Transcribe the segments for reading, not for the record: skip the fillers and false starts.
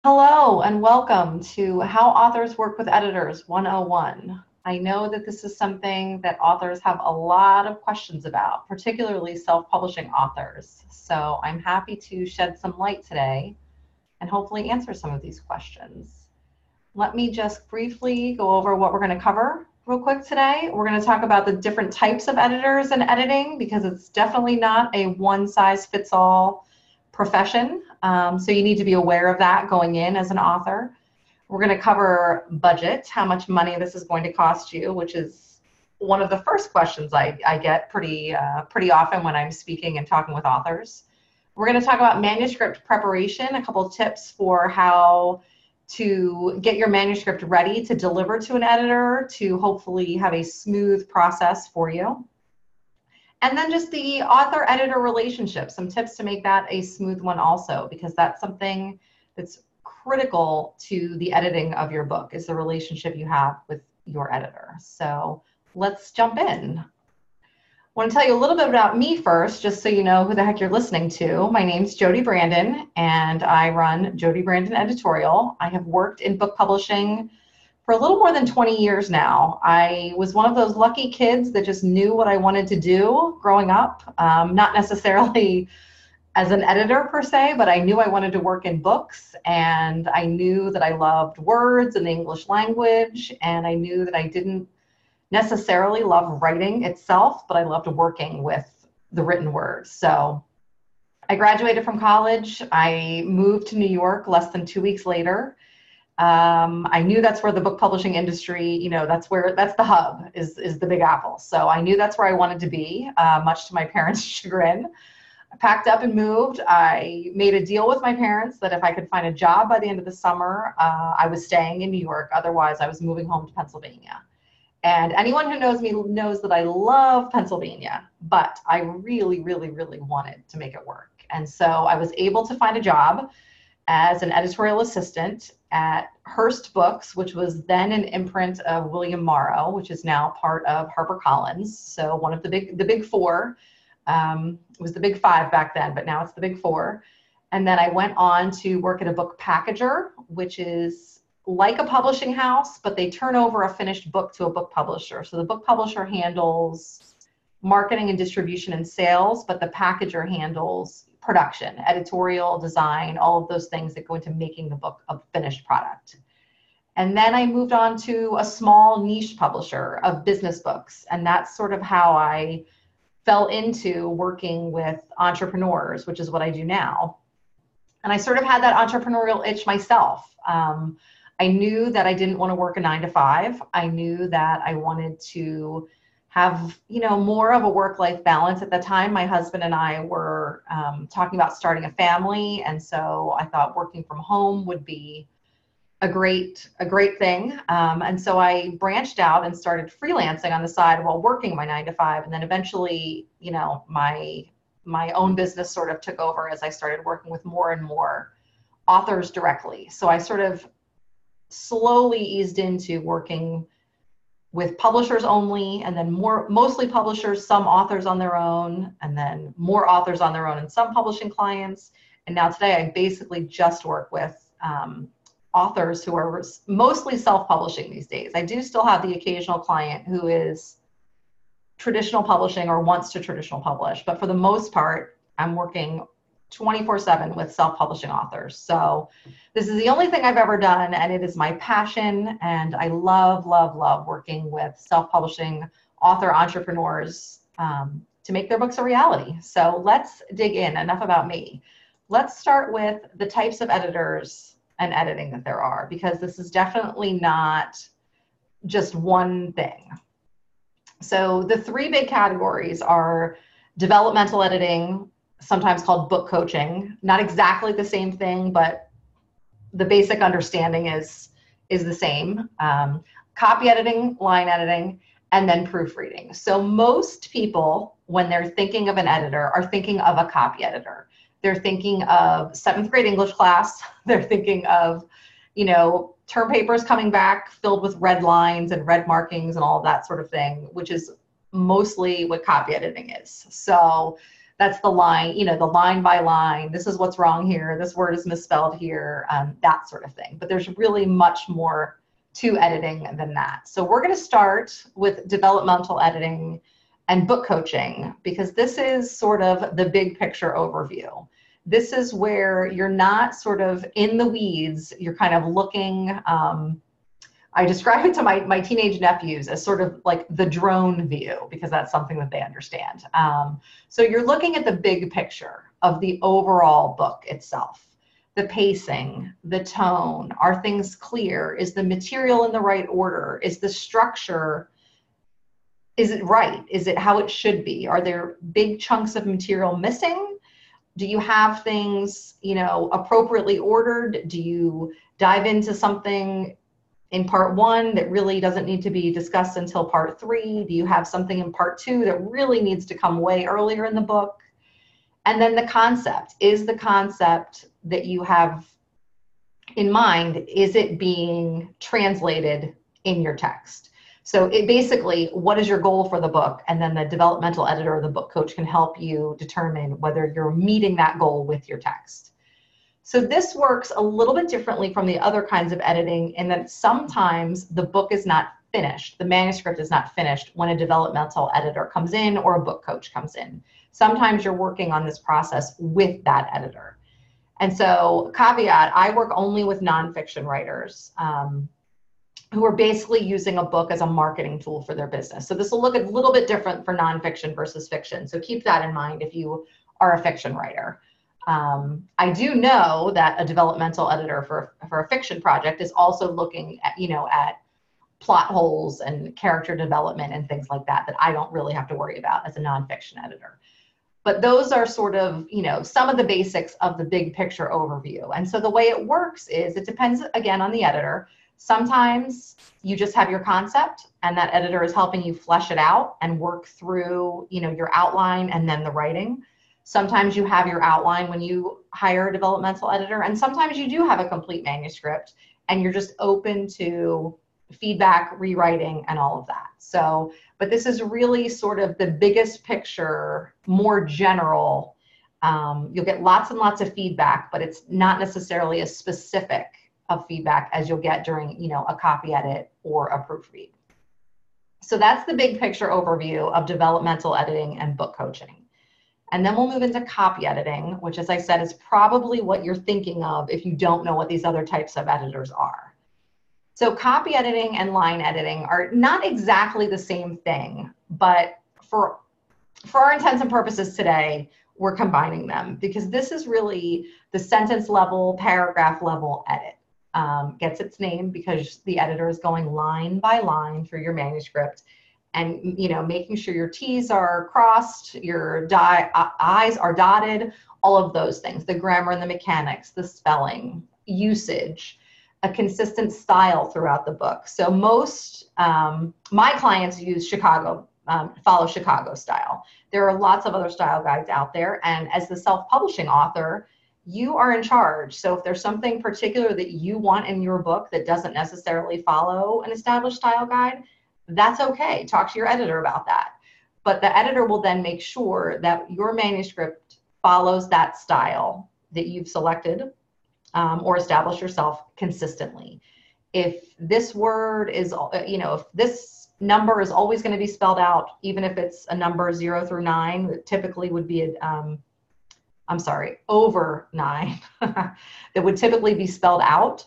Hello and welcome to How Authors Work with Editors 101. I know that this is something that authors have a lot of questions about, particularly self-publishing authors. So I'm happy to shed some light today and hopefully answer some of these questions. Let me just briefly go over what we're going to cover real quick today. We're going to talk about the different types of editors and editing because it's definitely not a one-size-fits-all profession. So you need to be aware of that going in as an author. We're going to cover budget, how much money this is going to cost you, which is one of the first questions I get pretty often when I'm speaking and talking with authors. We're going to talk about manuscript preparation, a couple of tips for how to get your manuscript ready to deliver to an editor to hopefully have a smooth process for you. And then just the author-editor relationship, some tips to make that a smooth one also, because that's something that's critical to the editing of your book, is the relationship you have with your editor. So let's jump in. I want to tell you a little bit about me first, just so you know who the heck you're listening to. My name's Jodi Brandon, and I run Jodi Brandon Editorial. I have worked in book publishing for a little more than 20 years now. I was one of those lucky kids that just knew what I wanted to do growing up, not necessarily as an editor per se, but I knew I wanted to work in books, and I knew that I loved words and the English language, and I knew that I didn't necessarily love writing itself, but I loved working with the written word. So I graduated from college. I moved to New York less than 2 weeks later. I knew that's where the book publishing industry, that's the hub is the Big Apple. So I knew that's where I wanted to be, much to my parents' chagrin. I packed up and moved. I made a deal with my parents that if I could find a job by the end of the summer, I was staying in New York. Otherwise, I was moving home to Pennsylvania. And anyone who knows me knows that I love Pennsylvania, but I really, really, really wanted to make it work. And so I was able to find a job as an editorial assistant at Hearst Books, which was then an imprint of William Morrow, which is now part of HarperCollins. So one of the big four. It was the big five back then, but now it's the big four. And then I went on to work at a book packager, which is like a publishing house, but they turn over a finished book to a book publisher. So the book publisher handles marketing and distribution and sales, but the packager handles production, editorial, design, all of those things that go into making the book a finished product. And then I moved on to a small niche publisher of business books. And that's sort of how I fell into working with entrepreneurs, which is what I do now. And I sort of had that entrepreneurial itch myself. I knew that I didn't want to work a 9-to-5. I knew that I wanted to have, more of a work-life balance. At the time, my husband and I were talking about starting a family. And so I thought working from home would be a great thing. And so I branched out and started freelancing on the side while working my 9-to-5. And then eventually, my own business sort of took over as I started working with more and more authors directly. So I sort of slowly eased into working with publishers only, and then mostly publishers, some authors on their own, and then more authors on their own and some publishing clients. And now today I basically just work with authors who are mostly self-publishing these days. I do still have the occasional client who is traditional publishing or wants to traditional publish, but for the most part, I'm working 24/7 with self-publishing authors. So this is the only thing I've ever done, and it is my passion, and I love, love, love working with self-publishing author entrepreneurs to make their books a reality. So let's dig in. Enough about me. Let's start with the types of editors and editing that there are, because this is definitely not just one thing. So the three big categories are developmental editing, sometimes called book coaching. Not exactly the same thing, but the basic understanding is the same. Copy editing, line editing, and then proofreading. So most people, when they're thinking of an editor, are thinking of a copy editor. They're thinking of 7th grade English class. They're thinking of, term papers coming back filled with red lines and red markings and all of that sort of thing, which is mostly what copy editing is. So That's the line, the line by line. This is what's wrong here. This word is misspelled here, that sort of thing. But there's really much more to editing than that. So we're going to start with developmental editing and book coaching, because this is sort of the big picture overview. This is where you're not sort of in the weeds. You're kind of looking, I describe it to my teenage nephews as sort of like the drone view, because that's something that they understand. So you're looking at the big picture of the overall book itself. The pacing, the tone, are things clear? Is the material in the right order? Is the structure, is it right? Is it how it should be? Are there big chunks of material missing? Do you have things, appropriately ordered? Do you dive into something in part 1 that really doesn't need to be discussed until part 3? Do you have something in part 2 that really needs to come way earlier in the book? And then the concept. Is the concept that you have in mind, is it being translated in your text? So it basically, what is your goal for the book? And then the developmental editor or the book coach can help you determine whether you're meeting that goal with your text. So this works a little bit differently from the other kinds of editing in that sometimes the book is not finished. The manuscript is not finished when a developmental editor comes in or a book coach comes in. Sometimes you're working on this process with that editor. And so, caveat, I work only with nonfiction writers who are basically using a book as a marketing tool for their business. So this will look a little bit different for nonfiction versus fiction. So keep that in mind if you are a fiction writer. I do know that a developmental editor for a fiction project is also looking at, at plot holes and character development and things like that I don't really have to worry about as a nonfiction editor. But those are sort of, some of the basics of the big picture overview. And so the way it works is it depends, again, on the editor. Sometimes you just have your concept and that editor is helping you flesh it out and work through, your outline and then the writing. Sometimes you have your outline when you hire a developmental editor, and sometimes you do have a complete manuscript and you're just open to feedback, rewriting, and all of that. So, but this is really sort of the biggest picture, more general. You'll get lots and lots of feedback, but it's not necessarily as specific of feedback as you'll get during, a copy edit or a proofread. So that's the big picture overview of developmental editing and book coaching. And then we'll move into copy editing, which, as I said, is probably what you're thinking of if you don't know what these other types of editors are. So copy editing and line editing are not exactly the same thing, but for our intents and purposes today, we're combining them because this is really the sentence level, paragraph level edit. Gets its name because the editor is going line by line through your manuscript and, making sure your T's are crossed, your I's are dotted, all of those things, the grammar and the mechanics, the spelling, usage, a consistent style throughout the book. So most, my clients use follow Chicago style. There are lots of other style guides out there. And as the self-publishing author, you are in charge. So if there's something particular that you want in your book that doesn't necessarily follow an established style guide, that's okay. Talk to your editor about that. But the editor will then make sure that your manuscript follows that style that you've selected or established yourself consistently. If this word is, if this number is always going to be spelled out, even if it's a number 0 through 9, it typically would be over 9, that would typically be spelled out,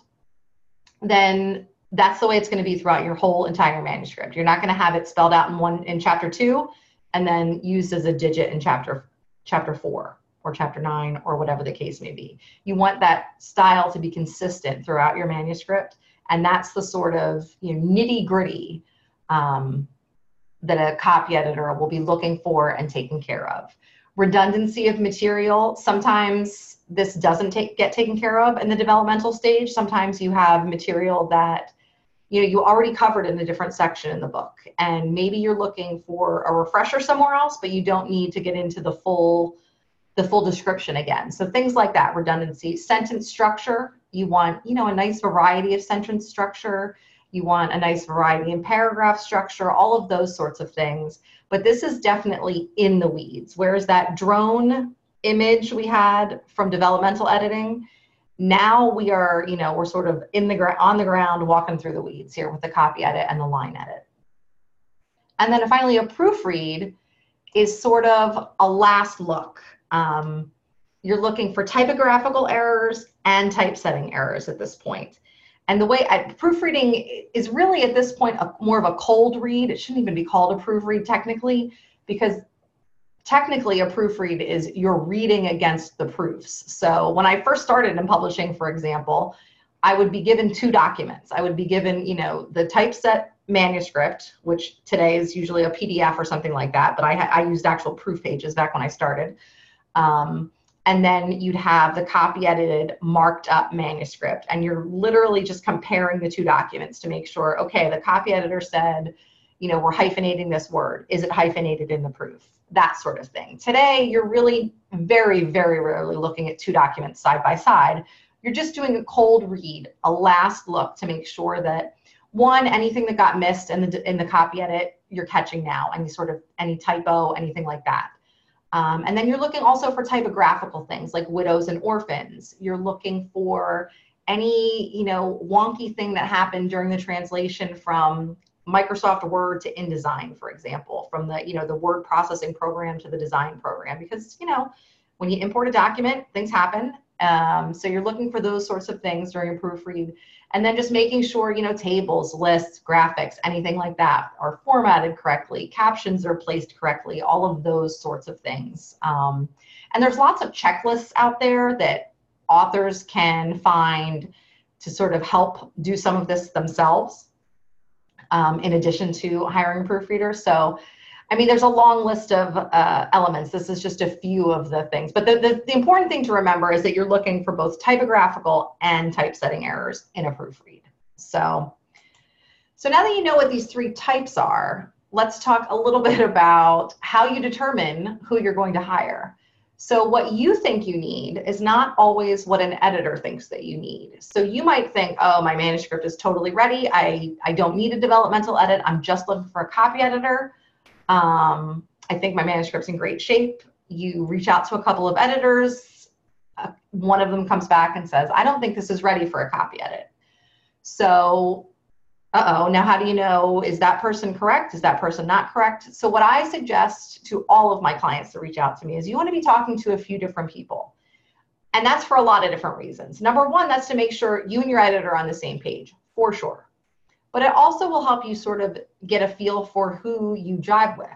then that's the way it's going to be throughout your whole entire manuscript. You're not going to have it spelled out in chapter 2 and then used as a digit in chapter 4 or chapter 9 or whatever the case may be. You want that style to be consistent throughout your manuscript, and that's the sort of nitty gritty that a copy editor will be looking for and taking care of. Redundancy of material. Sometimes this doesn't get taken care of in the developmental stage. Sometimes you have material that you already covered in a different section in the book, and maybe you're looking for a refresher somewhere else, but you don't need to get into the full description again. So things like that, redundancy. Sentence structure. You want a nice variety of sentence structure. You want a nice variety in paragraph structure, all of those sorts of things. But this is definitely in the weeds. Whereas that drone image we had from developmental editing, now we are, we're sort of on the ground, walking through the weeds here with the copy edit and the line edit. And then finally, a proofread is sort of a last look. You're looking for typographical errors and typesetting errors at this point. And the way proofreading is really at this point more of a cold read. It shouldn't even be called a proofread technically, because technically a proofread is you're reading against the proofs. So when I first started in publishing, for example, I would be given 2 documents. I would be given, the typeset manuscript, which today is usually a PDF or something like that, but I used actual proof pages back when I started. And then you'd have the copy edited, marked up manuscript, and you're literally just comparing the 2 documents to make sure, okay, the copy editor said, we're hyphenating this word. Is it hyphenated in the proof? That sort of thing. Today, you're really very, very rarely looking at 2 documents side by side. You're just doing a cold read, a last look to make sure that, one, anything that got missed in the copy edit, you're catching now, any typo, anything like that. And then you're looking also for typographical things like widows and orphans. You're looking for any, wonky thing that happened during the translation from Microsoft Word to InDesign, for example, from the, the word processing program to the design program, because, when you import a document, things happen. So you're looking for those sorts of things during a proofread. And then just making sure, tables, lists, graphics, anything like that are formatted correctly, captions are placed correctly, all of those sorts of things. And there's lots of checklists out there that authors can find to sort of help do some of this themselves, in addition to hiring proofreaders. So, there's a long list of elements. This is just a few of the things. But the important thing to remember is that you're looking for both typographical and typesetting errors in a proofread. So now that you know what these 3 types are, let's talk a little bit about how you determine who you're going to hire. So what you think you need is not always what an editor thinks that you need. So you might think, oh, my manuscript is totally ready. I don't need a developmental edit. I'm just looking for a copy editor. I think my manuscript's in great shape. You reach out to a couple of editors. One of them comes back and says, I don't think this is ready for a copy edit. So, now how do you know, is that person correct? Is that person not correct? So what I suggest to all of my clients to reach out to me is you want to be talking to a few different people. And that's for a lot of different reasons. Number one, that's to make sure you and your editor are on the same page, for sure. But it also will help you sort of get a feel for who you jive with,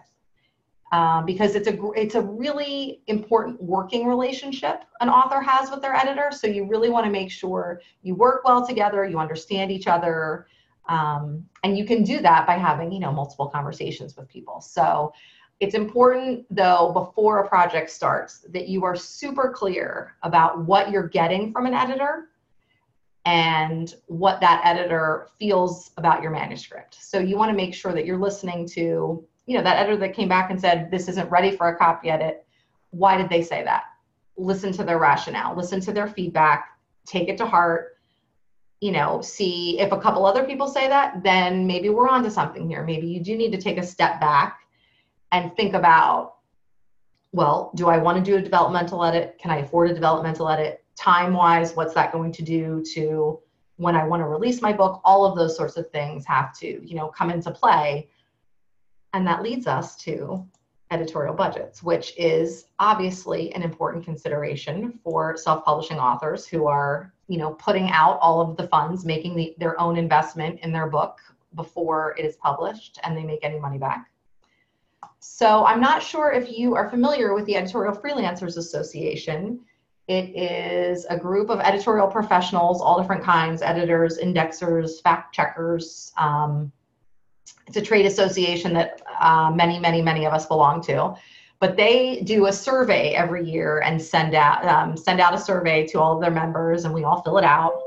because it's a really important working relationship an author has with their editor. So you really want to make sure you work well together, you understand each other, and you can do that by having multiple conversations with people. So it's important, though, before a project starts, that you are super clear about what you're getting from an editor and what that editor feels about your manuscript. So you want to make sure that you're listening to, that editor that came back and said, this isn't ready for a copy edit. Why did they say that? Listen to their rationale, listen to their feedback, take it to heart, see if a couple other people say that, then maybe we're onto something here. Maybe you do need to take a step back and think about, well, do I want to do a developmental edit? Can I afford a developmental edit? Time-wise, what's that going to do to when I want to release my book? All of those sorts of things have to, come into play. And that leads us to editorial budgets, which is obviously an important consideration for self-publishing authors who are, putting out all of the funds, making their own investment in their book before it is published and they make any money back. So I'm not sure if you are familiar with the Editorial Freelancers Association. It is a group of editorial professionals, all different kinds, editors, indexers, fact checkers. It's a trade association that many of us belong to. But they do a survey every year and send out a survey to all of their members, and we all fill it out.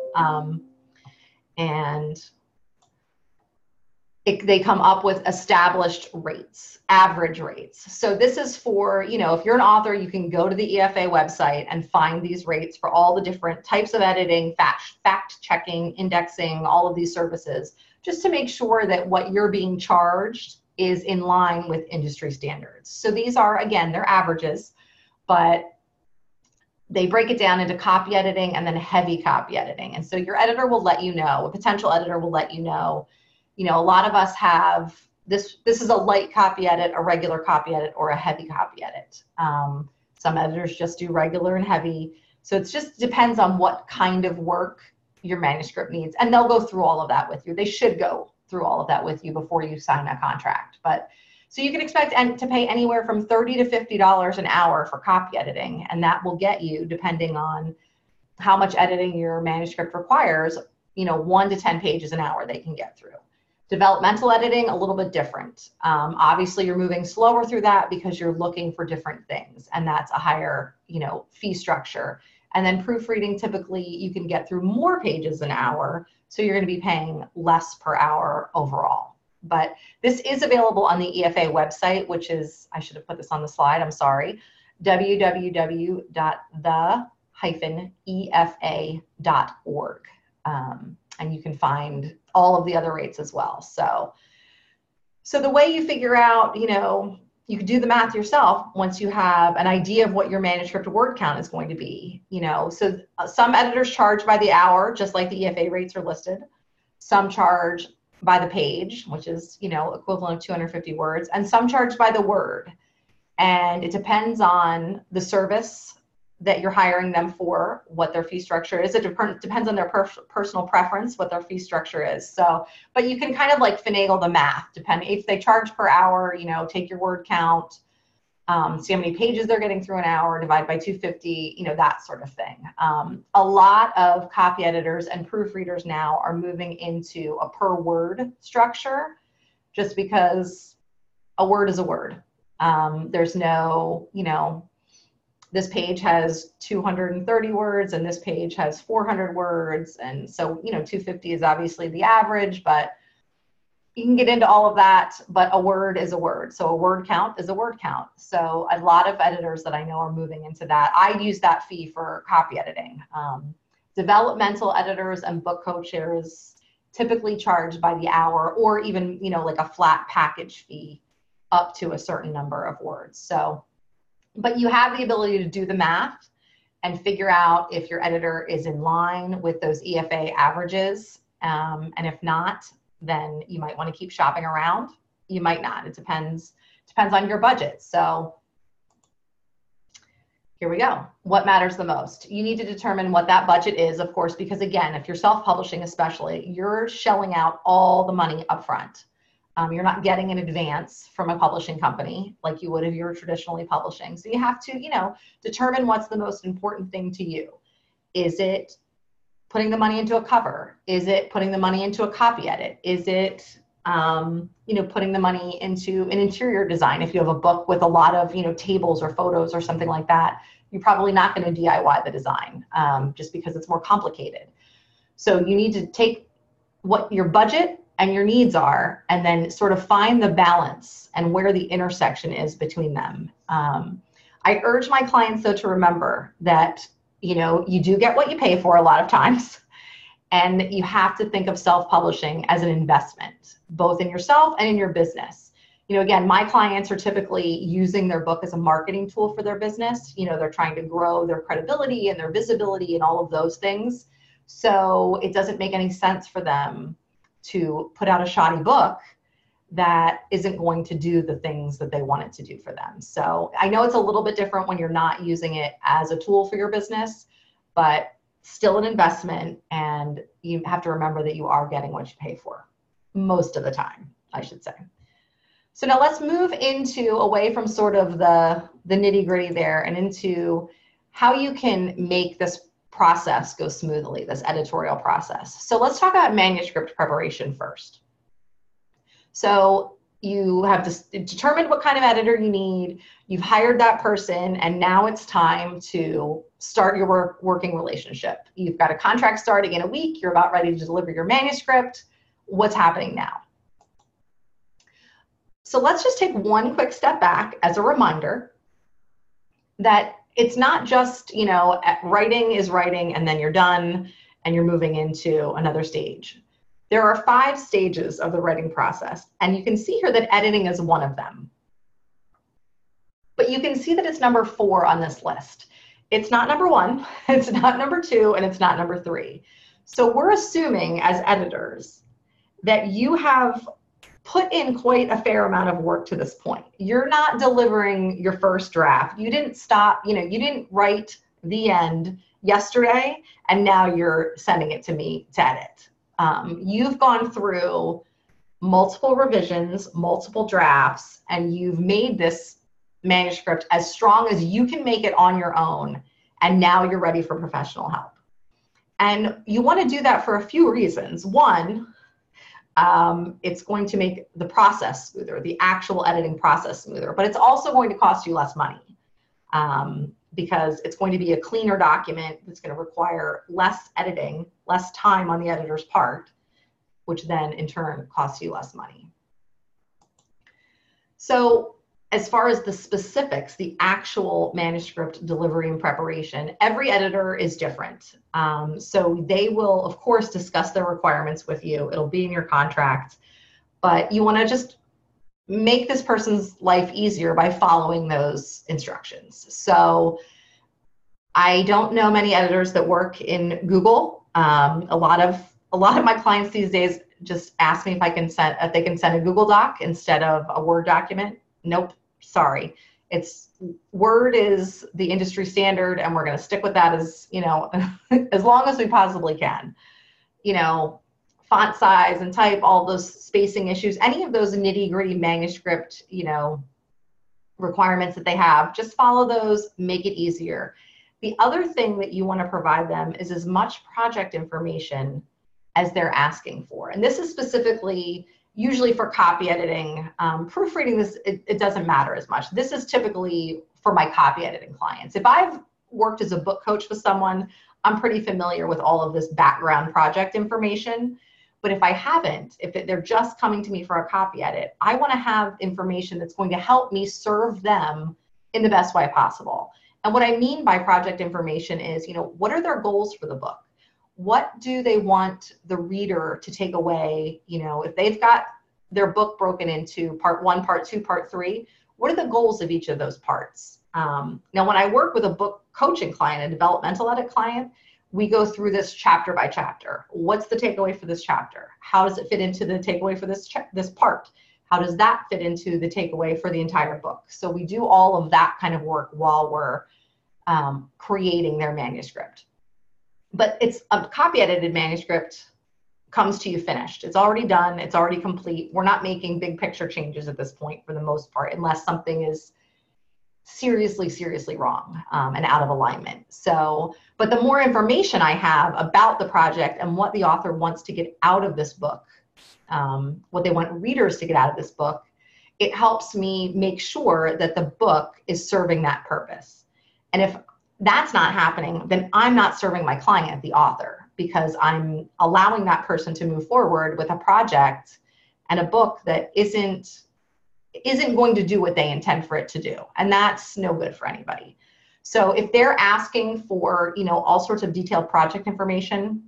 They come up with established rates, average rates. So this is for, if you're an author, you can go to the EFA website and find these rates for all the different types of editing, fact checking, indexing, all of these services. just to make sure that what you're being charged is in line with industry standards. So these are, again, they're averages, but they break it down into copy editing and then heavy copy editing. And so your editor will let you know, a potential editor will let you know, a lot of us have this is a light copy edit, a regular copy edit, or a heavy copy edit. Some editors just do regular and heavy. So it just depends on what kind of work your manuscript needs. And they'll go through all of that with you. They should go through all of that with you before you sign a contract. But so you can expect to pay anywhere from $30 to $50 an hour for copy editing. And that will get you, depending on how much editing your manuscript requires, 1 to 10 pages an hour they can get through. Developmental editing, a little bit different. Obviously, you're moving slower through that because you're looking for different things, and that's a higher, fee structure. And then proofreading, typically, you can get through more pages an hour, so you're going to be paying less per hour overall. But this is available on the EFA website, which is, I should have put this on the slide, I'm sorry, www.the-efa.org. And you can find all of the other rates as well. So the way you figure out, you can do the math yourself once you have an idea of what your manuscript word count is going to be, So some editors charge by the hour, just like the EFA rates are listed. Some charge by the page, which is, equivalent of 250 words, and some charge by the word. And it depends on the service that you're hiring them for, what their fee structure is. It depends on their personal preference, what their fee structure is. So, but you can kind of like finagle the math, depending if they charge per hour, take your word count, see how many pages they're getting through an hour, divide by 250, that sort of thing. A lot of copy editors and proofreaders now are moving into a per word structure, just because a word is a word. There's no, this page has 230 words and this page has 400 words. And so, 250 is obviously the average, but you can get into all of that, but a word is a word. So a word count is a word count. So a lot of editors that I know are moving into that. I use that fee for copy editing. Developmental editors and book co-chairs typically charge by the hour, or even, like a flat package fee up to a certain number of words. So, but you have the ability to do the math and figure out if your editor is in line with those EFA averages. And if not, then you might want to keep shopping around. You might not. It depends on your budget. So here we go. What matters the most? You need to determine what that budget is, of course, because again, if you're self-publishing especially, you're shelling out all the money up front. You're not getting an advance from a publishing company like you would if you were traditionally publishing. So you have to, determine what's the most important thing to you. Is it putting the money into a cover? Is it putting the money into a copy edit? Is it, putting the money into an interior design? If you have a book with a lot of, tables or photos or something like that, you're probably not going to DIY the design just because it's more complicated. So you need to take what your budget and your needs are, and then sort of find the balance and where the intersection is between them. I urge my clients, though, to remember that, you do get what you pay for a lot of times, and you have to think of self-publishing as an investment, both in yourself and in your business. Again, my clients are typically using their book as a marketing tool for their business. They're trying to grow their credibility and their visibility and all of those things. So it doesn't make any sense for them to put out a shoddy book that isn't going to do the things that they want it to do for them. So I know it's a little bit different when you're not using it as a tool for your business, but still an investment, and you have to remember that you are getting what you pay for most of the time, I should say. So now let's move away from sort of the nitty-gritty there and into how you can make this process go smoothly, this editorial process. So let's talk about manuscript preparation first. So you have determined what kind of editor you need, you've hired that person, and now it's time to start your working relationship. You've got a contract starting in a week, you're about ready to deliver your manuscript. What's happening now? So let's just take one quick step back as a reminder that it's not just, writing is writing and then you're done and you're moving into another stage. There are 5 stages of the writing process, and you can see here that editing is one of them. But you can see that it's number 4 on this list. It's not number 1, it's not number 2, and it's not number 3. So we're assuming as editors that you have put in quite a fair amount of work to this point. You're not delivering your first draft. You didn't stop, you didn't write the end yesterday and now you're sending it to me to edit. You've gone through multiple revisions, multiple drafts, and you've made this manuscript as strong as you can make it on your own, and now you're ready for professional help. And you want to do that for a few reasons. One, it's going to make the process smoother, the actual editing process smoother, but it's also going to cost you less money because it's going to be a cleaner document that's going to require less editing, less time on the editor's part, which then in turn costs you less money. So as far as the specifics, the actual manuscript delivery and preparation, every editor is different. So they will, of course, discuss their requirements with you. It'll be in your contract, but you want to just make this person's life easier by following those instructions. So I don't know many editors that work in Google. A lot of my clients these days just ask me if they can send a Google Doc instead of a Word document. Nope, sorry. Word is the industry standard, and we're going to stick with that as, as long as we possibly can. Font size and type, all those spacing issues, any of those nitty-gritty manuscript, requirements that they have, just follow those, make it easier. The other thing that you want to provide them is as much project information as they're asking for. And this is specifically usually for copy editing. Proofreading, it doesn't matter as much. This is typically for my copy editing clients. If I've worked as a book coach with someone, I'm pretty familiar with all of this background project information. But if I haven't, they're just coming to me for a copy edit, I want to have information that's going to help me serve them in the best way possible. And what I mean by project information is, what are their goals for the book? What do they want the reader to take away? If they've got their book broken into part 1, part 2, part 3, what are the goals of each of those parts? Now, when I work with a book coaching client, a developmental edit client, we go through this chapter by chapter. What's the takeaway for this chapter? How does it fit into the takeaway for this part? How does that fit into the takeaway for the entire book? So we do all of that kind of work while we're creating their manuscript. But it's a copy edited manuscript comes to you finished. It's already done. It's already complete. We're not making big picture changes at this point for the most part, unless something is seriously wrong and out of alignment. So, but the more information I have about the project and what the author wants to get out of this book, what they want readers to get out of this book, it helps me make sure that the book is serving that purpose. And if that's not happening, then I'm not serving my client, the author, because I'm allowing that person to move forward with a project and a book that isn't going to do what they intend for it to do. And that's no good for anybody. So if they're asking for, all sorts of detailed project information,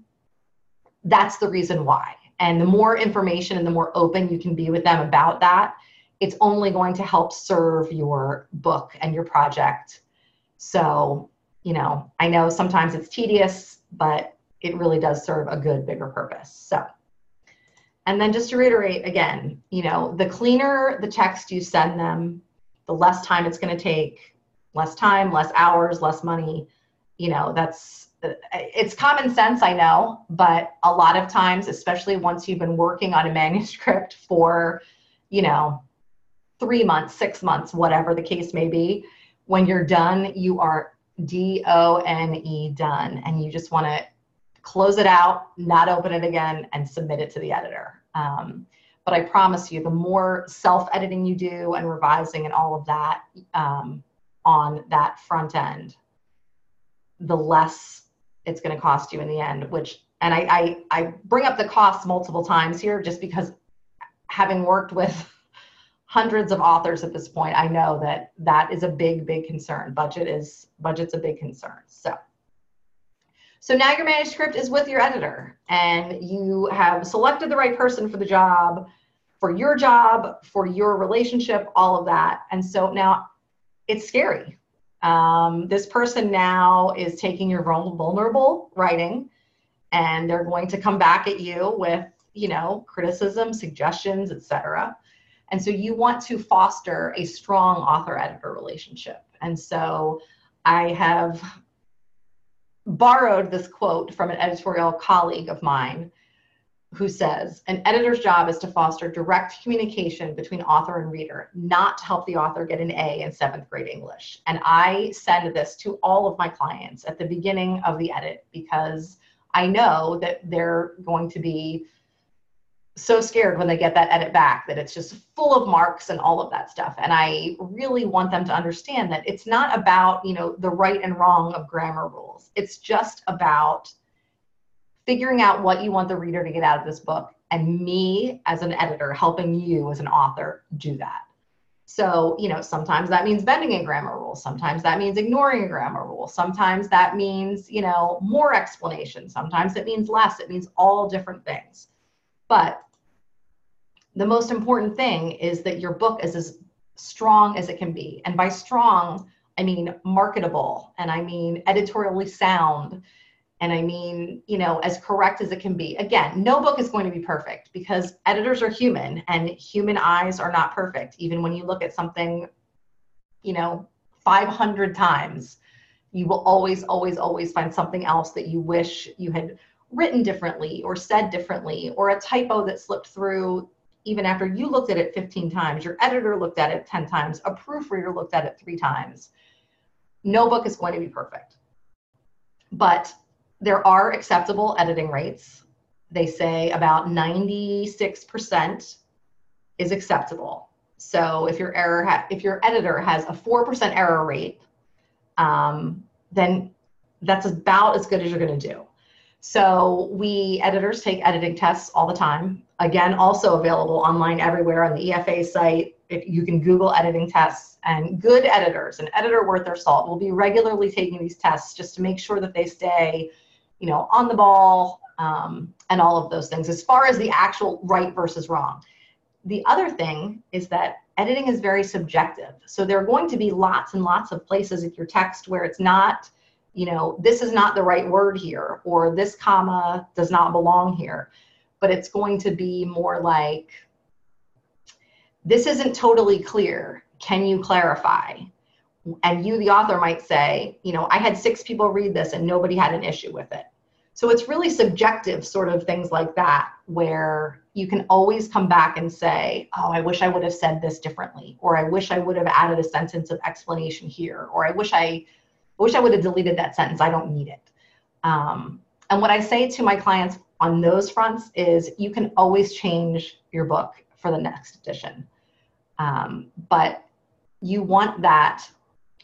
that's the reason why. And the more information and the more open you can be with them about that, it's only going to help serve your book and your project. So, I know sometimes it's tedious, but it really does serve a good, bigger purpose. So, and then just to reiterate again, the cleaner the text you send them, the less time it's going to take, less time, less hours, less money. It's common sense, I know, but a lot of times, especially once you've been working on a manuscript for, 3 months, 6 months, whatever the case may be, when you're done, you are DONE done, and you just want to close it out, not open it again, and submit it to the editor. But I promise you, the more self-editing you do and revising and all of that on that front end, the less it's going to cost you in the end. And I bring up the costs multiple times here just because, having worked with hundreds of authors at this point, I know that is a big concern. Budget's a big concern. So now your manuscript is with your editor, and you have selected the right person for the job, for your relationship, all of that. And so now it's scary. This person now is taking your vulnerable writing, and they're going to come back at you with, criticism, suggestions, etc. And so you want to foster a strong author-editor relationship. And so I have borrowed this quote from an editorial colleague of mine who says, an editor's job is to foster direct communication between author and reader, not to help the author get an A in 7th grade English. And I send this to all of my clients at the beginning of the edit, because I know that they're going to be so scared when they get that edit back that it's just full of marks and all of that stuff. And I really want them to understand that it's not about, the right and wrong of grammar rules. It's just about figuring out what you want the reader to get out of this book, and me as an editor helping you as an author do that. So, sometimes that means bending a grammar rule. Sometimes that means ignoring a grammar rule. Sometimes that means, more explanation. Sometimes it means less. It means all different things. But the most important thing is that your book is as strong as it can be. And by strong, I mean marketable, and I mean editorially sound, and I mean, as correct as it can be. Again, no book is going to be perfect, because editors are human, and human eyes are not perfect. Even when you look at something, 500 times, you will always, always, always find something else that you wish you had written differently or said differently, or a typo that slipped through even after you looked at it 15 times, your editor looked at it 10 times, a proofreader looked at it 3 times. No book is going to be perfect. But there are acceptable editing rates. They say about 96% is acceptable. So if your editor has a 4% error rate, then that's about as good as you're going to do. So we editors take editing tests all the time. Again, also available online everywhere on the EFA site. If you can Google editing tests, and good editors, an editor worth their salt, will be regularly taking these tests just to make sure that they stay, on the ball, and all of those things as far as the actual right versus wrong. The other thing is that editing is very subjective. So there are going to be lots and lots of places in your text where it's not, this is not the right word here, or this comma does not belong here. But it's going to be more like, this isn't totally clear. Can you clarify? And you, the author, might say, I had 6 people read this and nobody had an issue with it. So it's really subjective sort of things like that, where you can always come back and say, oh, I wish I would have said this differently, or I wish I would have added a sentence of explanation here, or I wish I would have deleted that sentence. I don't need it. And what I say to my clients on those fronts is, you can always change your book for the next edition. But you want that.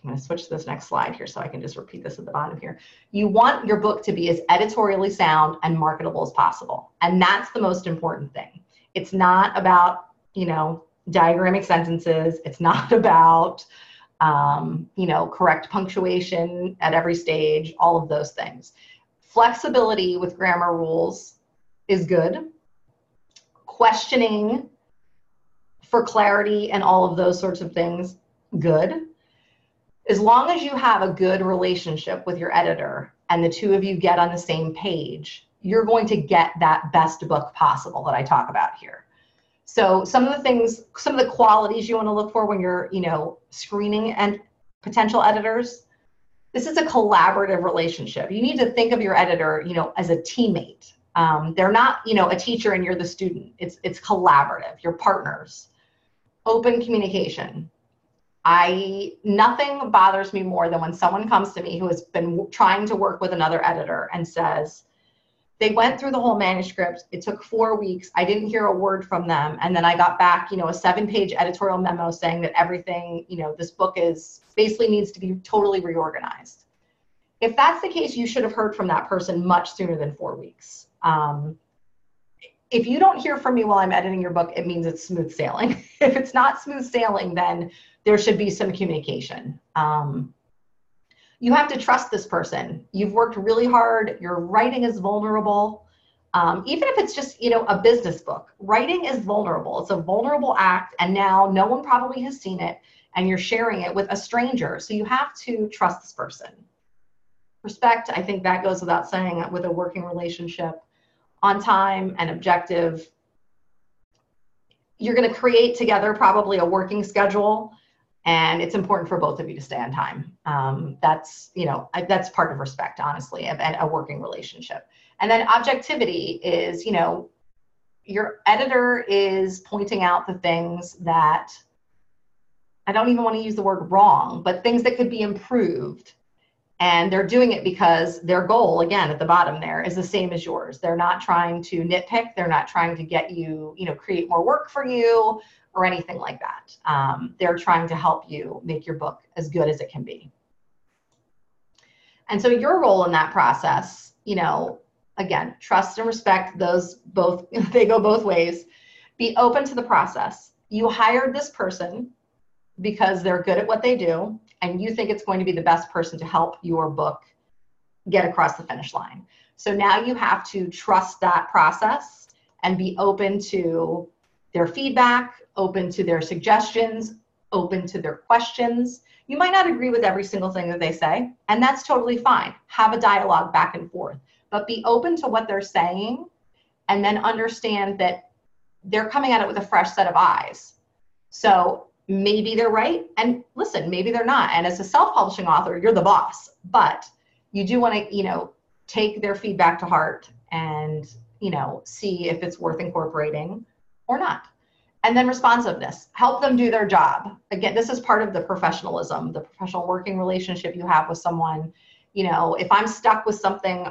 I'm going to switch to this next slide here so I can just repeat this at the bottom here. You want your book to be as editorially sound and marketable as possible. And that's the most important thing. It's not about, diagramming sentences. It's not about, correct punctuation at every stage, all of those things. Flexibility with grammar rules is good. Questioning for clarity and all of those sorts of things, good. As long as you have a good relationship with your editor and the two of you get on the same page, you're going to get that best book possible that I talk about here. So some of the qualities you want to look for when you're, screening and potential editors, this is a collaborative relationship. You need to think of your editor, as a teammate. They're not, a teacher and you're the student. It's collaborative. You're partners. Open communication. Nothing bothers me more than when someone comes to me who has been trying to work with another editor and says, they went through the whole manuscript. It took 4 weeks. I didn't hear a word from them. And then I got back, a 7-page editorial memo saying that everything, this book basically needs to be totally reorganized. If that's the case, you should have heard from that person much sooner than 4 weeks. If you don't hear from me while I'm editing your book, it means it's smooth sailing. If it's not smooth sailing, then there should be some communication. You have to trust this person. You've worked really hard. Your writing is vulnerable. Even if it's just, a business book, writing is vulnerable. It's a vulnerable act. And now no one probably has seen it and you're sharing it with a stranger. So you have to trust this person. Respect, I think that goes without saying with a working relationship. On time and objective. You're going to create together probably a working schedule, and it's important for both of you to stay on time. That's part of respect, honestly, and a working relationship. And then objectivity is, your editor is pointing out the things that, I don't even want to use the word wrong, but things that could be improved. And they're doing it because their goal, again, at the bottom there, is the same as yours. They're not trying to nitpick. They're not trying to get you, create more work for you or anything like that. They're trying to help you make your book as good as it can be. And so your role in that process, again, trust and respect, those both, they go both ways. Be open to the process. You hired this person because they're good at what they do, and you think it's going to be the best person to help your book get across the finish line. So now you have to trust that process and be open to their feedback, open to their suggestions, open to their questions. You might not agree with every single thing that they say, and that's totally fine. Have a dialogue back and forth, but be open to what they're saying and then understand that they're coming at it with a fresh set of eyes. So maybe they're right, and listen, maybe they're not. And as a self-publishing author, you're the boss, but you do want to, take their feedback to heart and, see if it's worth incorporating or not. And then responsiveness, help them do their job. Again, this is part of the professionalism, the professional working relationship you have with someone. If I'm stuck with something,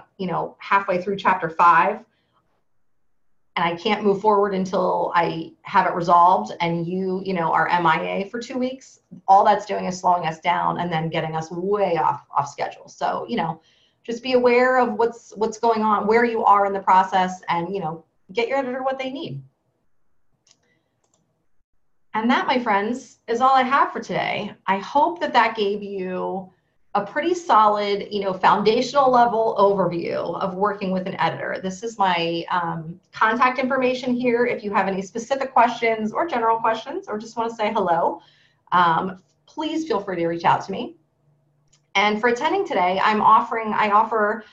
halfway through chapter 5, and I can't move forward until I have it resolved, and you are MIA for 2 weeks, all that's doing is slowing us down and then getting us way off schedule. So, just be aware of what's going on, where you are in the process, and, get your editor what they need. And that, my friends, is all I have for today. I hope that gave you a pretty solid, foundational level overview of working with an editor. This is my contact information here. If you have any specific questions or general questions, or just want to say hello, please feel free to reach out to me. And for attending today, I offer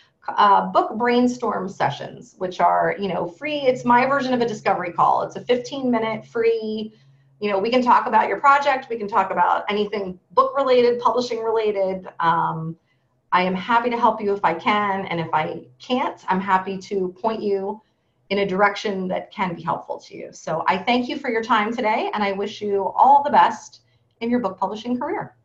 book brainstorm sessions, which are, free. It's my version of a discovery call. It's a 15-minute free. We can talk about your project. We can talk about anything book related, publishing related. I am happy to help you if I can. And if I can't, I'm happy to point you in a direction that can be helpful to you. So I thank you for your time today, and I wish you all the best in your book publishing career.